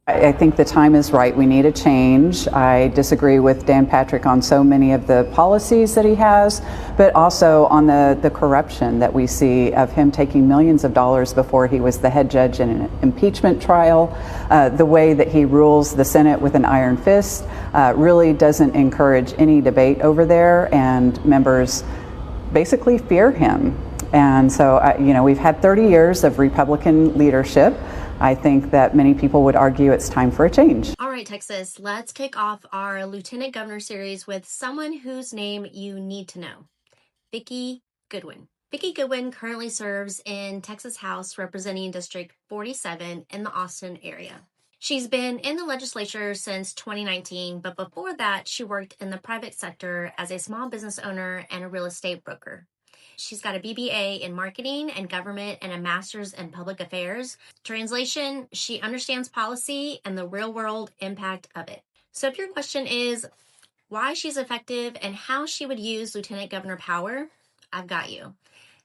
I think the time is right. We need a change. I disagree with Dan Patrick on so many of the policies that he has, but also on the corruption that we see of him taking millions of dollars before he was the head judge in an impeachment trial. The way that he rules the Senate with an iron fist really doesn't encourage any debate over there, and members basically fear him. And so, we've had 30 years of Republican leadership. I think that many people would argue it's time for a change. All right, Texas, let's kick off our Lieutenant Governor series with someone whose name you need to know, Vikki Goodwin. Vikki Goodwin currently serves in Texas House representing District 47 in the Austin area. She's been in the legislature since 2019, but before that, she worked in the private sector as a small business owner and a real estate broker. She's got a BBA in marketing and government and a master's in public affairs. Translation, she understands policy and the real world impact of it. So if your question is why she's effective and how she would use lieutenant governor power, I've got you.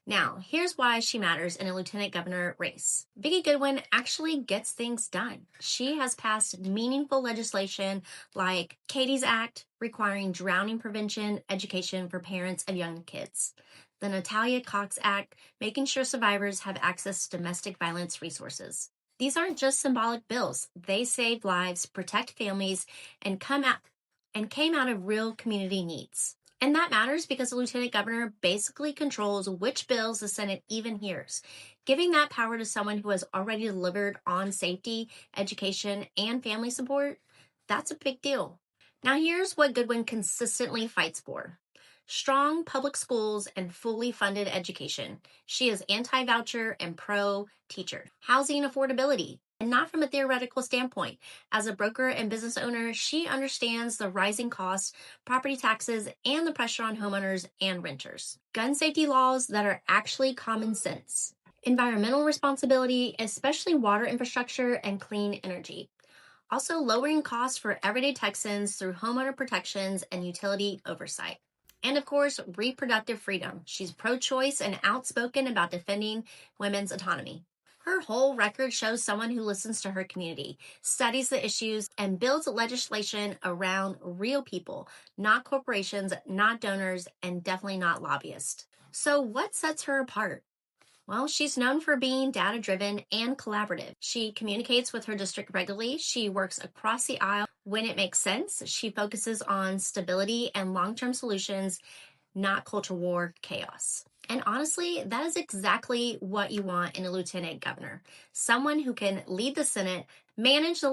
Now, here's why she matters in a lieutenant governor race. Vikki Goodwin actually gets things done. She has passed meaningful legislation like Katie's Act, requiring drowning prevention education for parents of young kids. The Natalia Cox Act, making sure survivors have access to domestic violence resources. These aren't just symbolic bills. They save lives, protect families, and came out of real community needs. And that matters because the lieutenant governor basically controls which bills the Senate even hears. Giving that power to someone who has already delivered on safety, education, and family support, that's a big deal. Now here's what Goodwin consistently fights for. Strong public schools and fully funded education. She is anti-voucher and pro-teacher. Housing affordability, and not from a theoretical standpoint. As a broker and business owner, she understands the rising costs, property taxes, and the pressure on homeowners and renters. Gun safety laws that are actually common sense. Environmental responsibility, especially water infrastructure and clean energy. Also lowering costs for everyday Texans through homeowner protections and utility oversight. And of course, reproductive freedom. She's pro-choice and outspoken about defending women's autonomy. Her whole record shows someone who listens to her community, studies the issues, and builds legislation around real people, not corporations, not donors, and definitely not lobbyists. So what sets her apart? Well, she's known for being data-driven and collaborative. She communicates with her district regularly. She works across the aisle when it makes sense. She focuses on stability and long-term solutions, not culture war chaos. And honestly, that is exactly what you want in a lieutenant governor. Someone who can lead the Senate, manage the